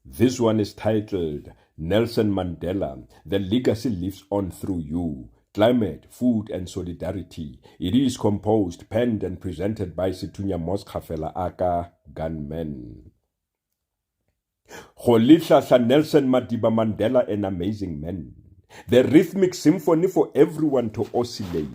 This one is titled Nelson Mandela, The Legacy Lives On Through You. Climate, Food and Solidarity. It is composed, penned and presented by Situnya Moskafela Aka Gunman. Golihla Nelson Madiba Mandela, an amazing man. The rhythmic symphony for everyone to oscillate.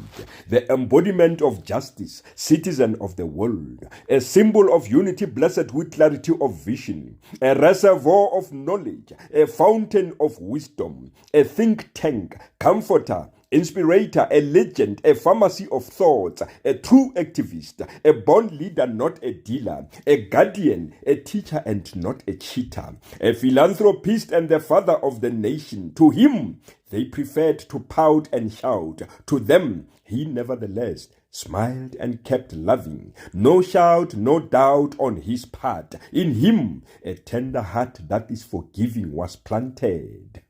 The embodiment of justice, citizen of the world. A symbol of unity blessed with clarity of vision. A reservoir of knowledge. A fountain of wisdom. A think tank, comforter, inspirator, a legend, a pharmacy of thoughts, a true activist, a born leader, not a dealer, a guardian, a teacher and not a cheater, a philanthropist and the father of the nation. To him, they preferred to pout and shout. To them, he nevertheless smiled and kept loving. No shout, no doubt on his part. In him, a tender heart that is forgiving was planted.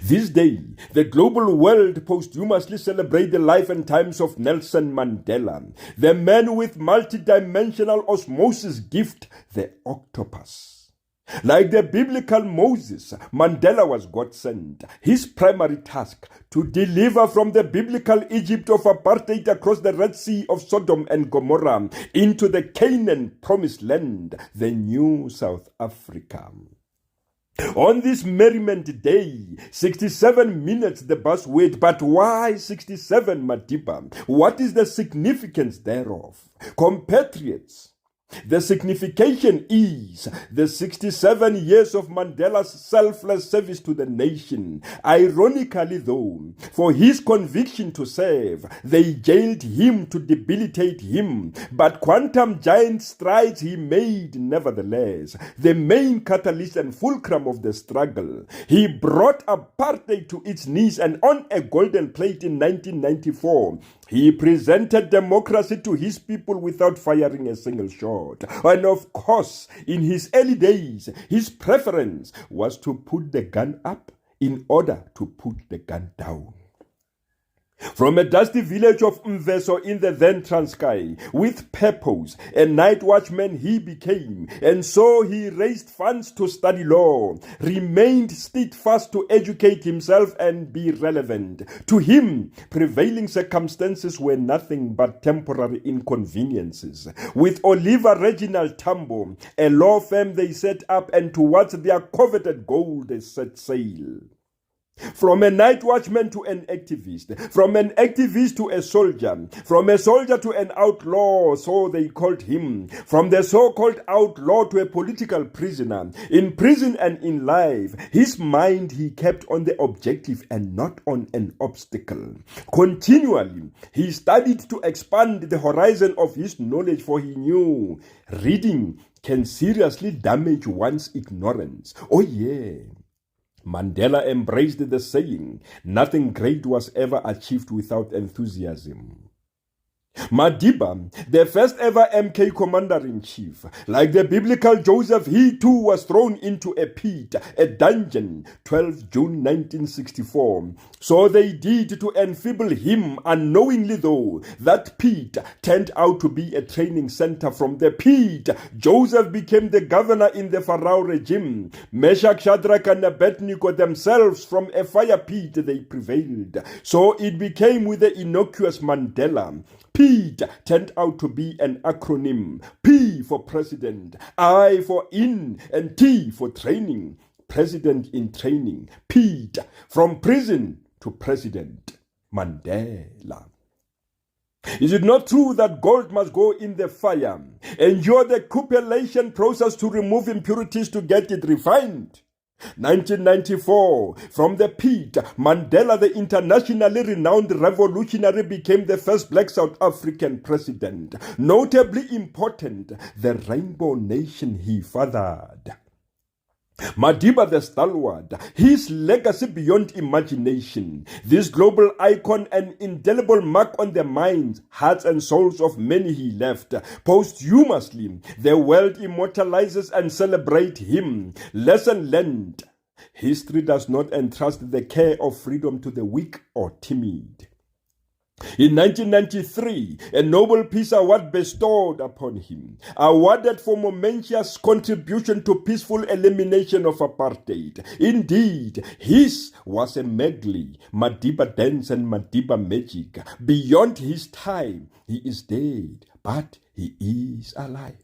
This day, the global world posthumously celebrates the life and times of Nelson Mandela, the man with multidimensional osmosis gift, the octopus. Like the biblical Moses, Mandela was God sent. His primary task, to deliver from the biblical Egypt of apartheid across the Red Sea of Sodom and Gomorrah into the Canaan promised land, the new South Africa. On this merriment day, 67 minutes the buzzword, but why 67, Madiba? What is the significance thereof? Compatriots, the signification is the 67 years of Mandela's selfless service to the nation. Ironically though, for his conviction to serve, they jailed him to debilitate him, but quantum giant strides he made nevertheless, the main catalyst and fulcrum of the struggle. He brought apartheid to its knees, and on a golden plate in 1994, he presented democracy to his people without firing a single shot. And of course, in his early days, his preference was to put the gun up in order to put the gun down. From a dusty village of Mveso in the then Transkei, with purpose, a night watchman he became, and so he raised funds to study law, remained steadfast to educate himself and be relevant. To him, prevailing circumstances were nothing but temporary inconveniences. With Oliver Reginald Tambo, a law firm they set up, and towards their coveted goal they set sail. From a night watchman to an activist, from an activist to a soldier, from a soldier to an outlaw, so they called him, from the so-called outlaw to a political prisoner, in prison and in life, his mind he kept on the objective and not on an obstacle. Continually, he studied to expand the horizon of his knowledge, for he knew reading can seriously damage one's ignorance. Oh yeah. Mandela embraced the saying, nothing great was ever achieved without enthusiasm. Madiba, the first ever MK commander-in-chief, like the biblical Joseph, he too was thrown into a pit, a dungeon, 12 June 1964. So they did to enfeeble him, unknowingly though. That pit turned out to be a training center. From the pit, Joseph became the governor in the Pharaoh regime. Meshach, Shadrach and Abednego themselves, from a fire pit they prevailed. So it became with the innocuous Mandela. P turned out to be an acronym. P for president, I for in, and T for training. President in training. P, from prison to president. Mandela. Is it not true that gold must go in the fire? Endure the cupellation process to remove impurities to get it refined. 1994, from the pit, Mandela, the internationally renowned revolutionary, became the first black South African president. Notably important, the rainbow nation he fathered. Madiba the stalwart, his legacy beyond imagination. This global icon, an indelible mark on the minds, hearts and souls of many he left. Posthumously, the world immortalizes and celebrates him. Lesson learned. History does not entrust the care of freedom to the weak or timid. In 1993, a Nobel Peace Award bestowed upon him, awarded for momentous contribution to peaceful elimination of apartheid. Indeed, his was a medley, Madiba dance and Madiba magic. Beyond his time, he is dead, but he is alive.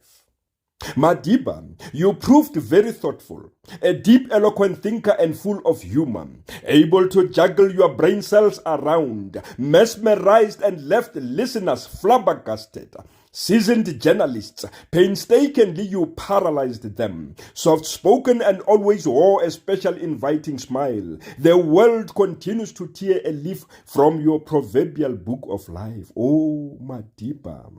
Madiba, you proved very thoughtful, a deep, eloquent thinker and full of humor, able to juggle your brain cells around, mesmerized and left listeners flabbergasted. Seasoned journalists, painstakingly you paralyzed them. Soft-spoken and always wore a special inviting smile. The world continues to tear a leaf from your proverbial book of life. Oh, Madiba.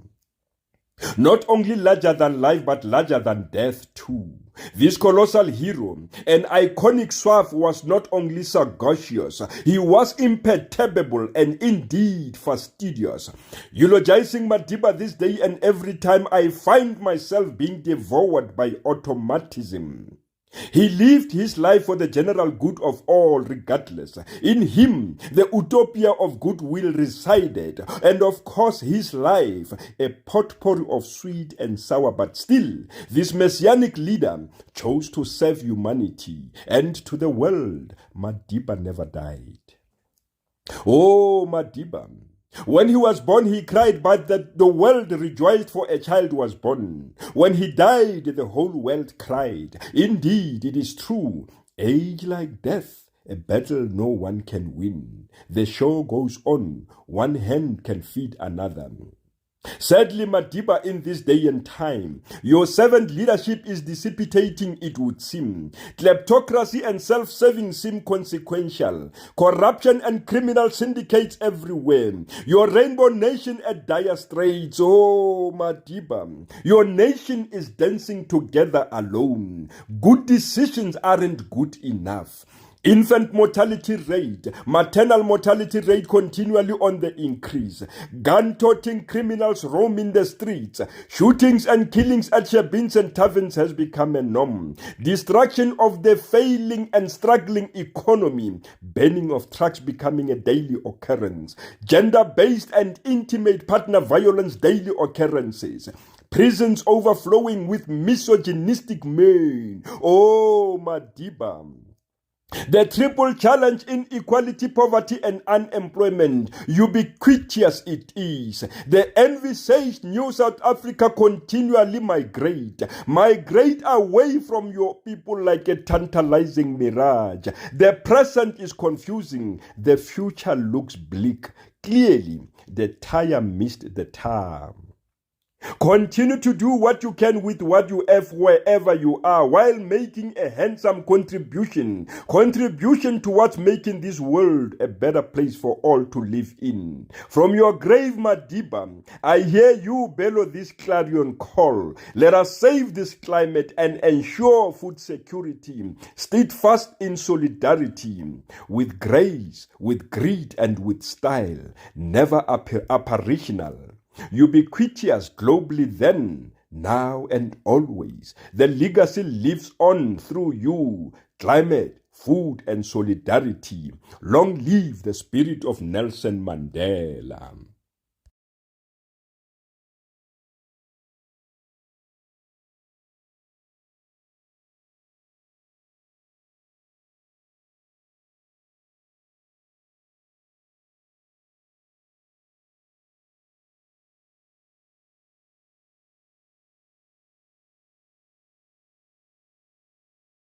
Not only larger than life, but larger than death too. This colossal hero, an iconic Swaf, was not only sagacious, he was imperturbable and indeed fastidious. Eulogizing Madiba this day and every time, I find myself being devoured by automatism. He lived his life for the general good of all regardless. In him, the utopia of goodwill resided, and of course his life, a potpourri of sweet and sour, but still, this messianic leader chose to serve humanity and to the world. Madiba never died. Oh, Madiba. When he was born, he cried, but that the world rejoiced for a child was born. When he died, the whole world cried. Indeed, it is true. Age like death, a battle no one can win. The show goes on. One hand can feed another. Sadly, Madiba, in this day and time, your servant leadership is dissipating, it would seem. Kleptocracy and self-serving seem consequential. Corruption and criminal syndicates everywhere. Your rainbow nation at dire straits. Oh, Madiba, your nation is dancing together alone. Good decisions aren't good enough. Infant mortality rate, maternal mortality rate continually on the increase. Gun-toting criminals roam in the streets. Shootings and killings at shebins and taverns has become a norm. Destruction of the failing and struggling economy. Burning of trucks becoming a daily occurrence. Gender-based and intimate partner violence daily occurrences. Prisons overflowing with misogynistic men. Oh, Madiba. The triple challenge, inequality, poverty, and unemployment, ubiquitous it is. The envisaged New South Africa continually migrate away from your people like a tantalizing mirage. The present is confusing, the future looks bleak. Clearly, the tire missed the tar. Continue to do what you can with what you have wherever you are while making a handsome contribution towards making this world a better place for all to live in. From your grave, Madiba, I hear you bellow this clarion call. Let us save this climate and ensure food security, steadfast in solidarity, with grace, with greed, and with style, never apparitional. Ubiquitous globally then, now and always. The legacy lives on through you. Climate, food and solidarity. Long live the spirit of Nelson Mandela.